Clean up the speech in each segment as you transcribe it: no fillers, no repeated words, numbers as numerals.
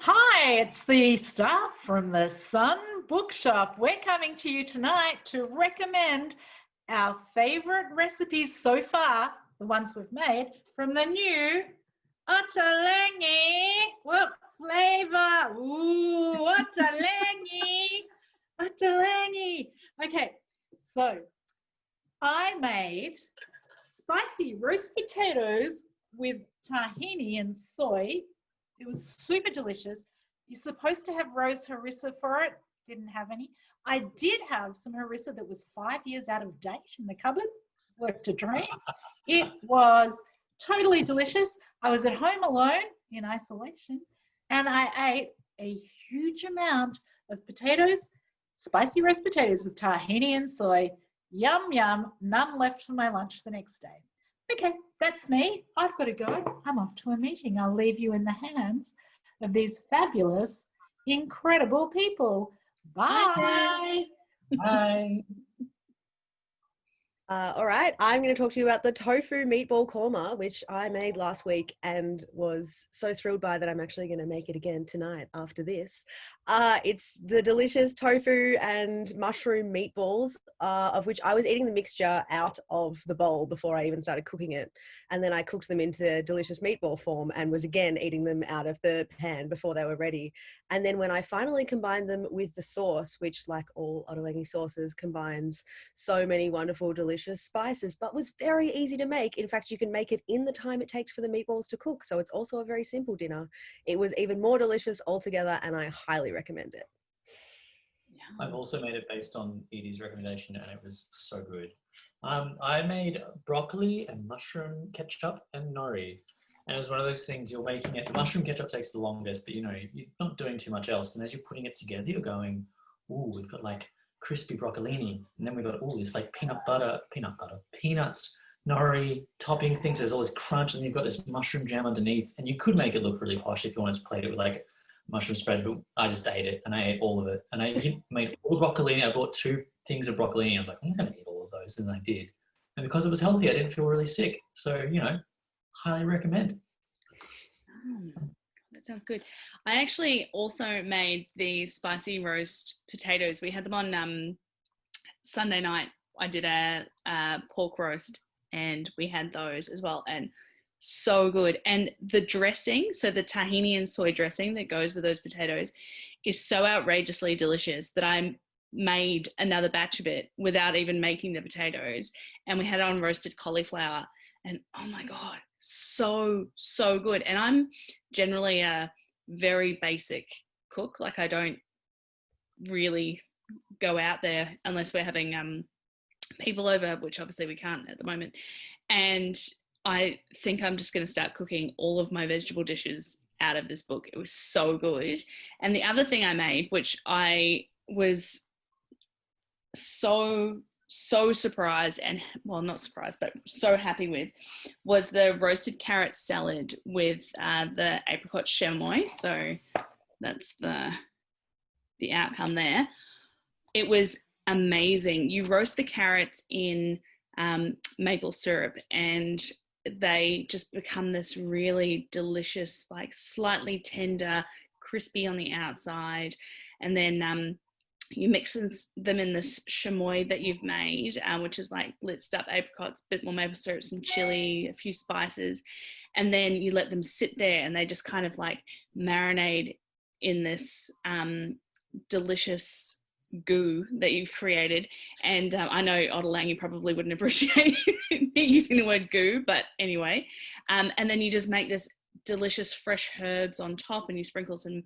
Hi, it's the staff from the Sun Bookshop. We're coming to you tonight to recommend our favourite recipes so far, the ones we've made, from the new Ottolenghi. What flavour? Ooh, Ottolenghi. Ottolenghi. Okay, so I made spicy roast potatoes with tahini and soy. It was super delicious. You're supposed to have rose harissa for it. Didn't have any. I did have some harissa that was 5 years out of date in the cupboard. Worked a drain. It was totally delicious. I was at home alone in isolation and I ate a huge amount of potatoes, spicy roast potatoes with tahini and soy. Yum, yum. None left for my lunch the next day. Okay, that's me. I've got to go. I'm off to a meeting. I'll leave you in the hands of these fabulous, incredible people. Bye. Bye. All right, I'm going to talk to you about the tofu meatball korma, which I made last week and was so thrilled by that I'm actually going to make it again tonight after this. It's the delicious tofu and mushroom meatballs, of which I was eating the mixture out of the bowl before I even started cooking it. And then I cooked them into the delicious meatball form and was again eating them out of the pan before they were ready. And then when I finally combined them with the sauce, which like all Ottolenghi sauces combines so many wonderful, delicious spices, but was very easy to make. In fact, you can make it in the time it takes for the meatballs to cook. So it's also a very simple dinner. It was even more delicious altogether, and I highly recommend it. I've also made it based on Edie's recommendation, and it was so good. I made broccoli and mushroom ketchup and nori. And it was one of those things you're making it. The mushroom ketchup takes the longest, but you're not doing too much else. And as you're putting it together, you're going, ooh, we've got like crispy broccolini, and then we've got all this like peanuts, nori, topping things. There's all this crunch, and you've got this mushroom jam underneath. And you could make it look really posh if you wanted to plate it with like mushroom spread, but I just ate it, and I ate all of it. And I made all the broccolini. I bought 2 things of broccolini. I was like, I'm going to eat all of those, and I did. And because it was healthy, I didn't feel really sick. So, highly recommend. That sounds good. I actually also made the spicy roast potatoes. We had them on Sunday night. I did a pork roast and we had those as well, and so good. And the dressing, so the tahini and soy dressing that goes with those potatoes is so outrageously delicious that I made another batch of it without even making the potatoes, and we had it on roasted cauliflower, and oh my God, so good. And I'm generally a very basic cook. Like, I don't really go out there unless we're having people over, which obviously we can't at the moment. And I think I'm just going to start cooking all of my vegetable dishes out of this book. It was so good. And the other thing I made, which I was so surprised, and well, not surprised, but so happy with, was the roasted carrot salad with the apricot chamois. So that's the outcome there. It was amazing. You roast the carrots in maple syrup, and they just become this really delicious, like slightly tender, crispy on the outside. And then you mix them in this chamois that you've made, which is like blitzed up apricots, a bit more maple syrup, some chili, a few spices. And then you let them sit there and they just kind of like marinate in this delicious goo that you've created. And I know Ottolenghi probably wouldn't appreciate me using the word goo, but anyway. And then you just make this delicious fresh herbs on top, and you sprinkle some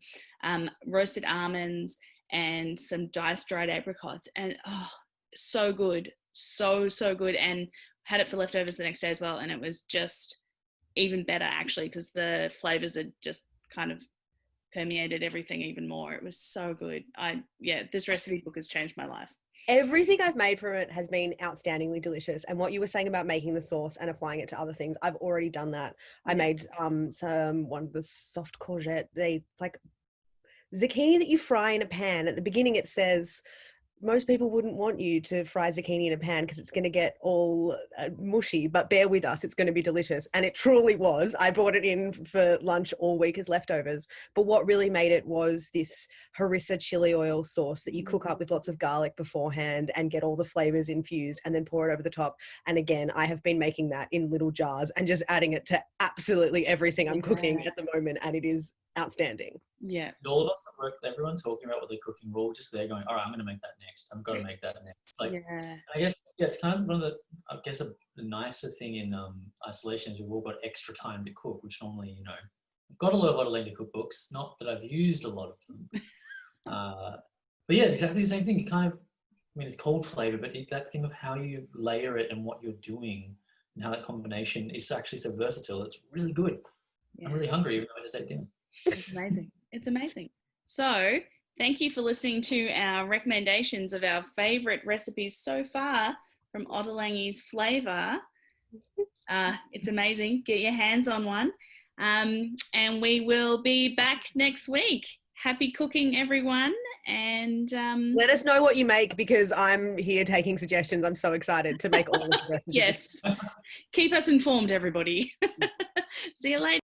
roasted almonds and some diced dried apricots, and oh, so good, so good. And had it for leftovers the next day as well, and it was just even better actually, because the flavors had just kind of permeated everything even more. It was so good. This recipe book has changed my life. Everything I've made from it has been outstandingly delicious. And what you were saying about making the sauce and applying it to other things, I've already done that. I made one of the soft courgette. It's like zucchini that you fry in a pan. At the beginning it says most people wouldn't want you to fry zucchini in a pan because it's going to get all mushy, but bear with us, it's going to be delicious. And it truly was. I brought it in for lunch all week as leftovers. But what really made it was this harissa chili oil sauce that you cook up with lots of garlic beforehand and get all the flavors infused and then pour it over the top. And again, I have been making that in little jars and just adding it to absolutely everything I'm cooking at the moment. And it is outstanding. Yeah. All of us at work, everyone talking about what they're cooking, we're all just there going, all right, I'm going to make that next. I've got to make that next. It's like, I guess, it's kind of one of the, the nicer thing in isolation is we've all got extra time to cook, which normally, I've got a lot of Ottolenghi cookbooks, not that I've used a lot of them. But yeah, it's exactly the same thing. You kind of, it's cold flavor, but that thing of how you layer it and what you're doing and how that combination is actually so versatile, it's really good. Yeah. I'm really hungry, even though I just ate dinner. It's amazing. It's amazing. So thank you for listening to our recommendations of our favourite recipes so far from Ottolenghi's FLAVOUR. It's amazing. Get your hands on one. And we will be back next week. Happy cooking, everyone. And let us know what you make because I'm here taking suggestions. I'm so excited to make all of the recipes. Yes. Keep us informed, everybody. See you later.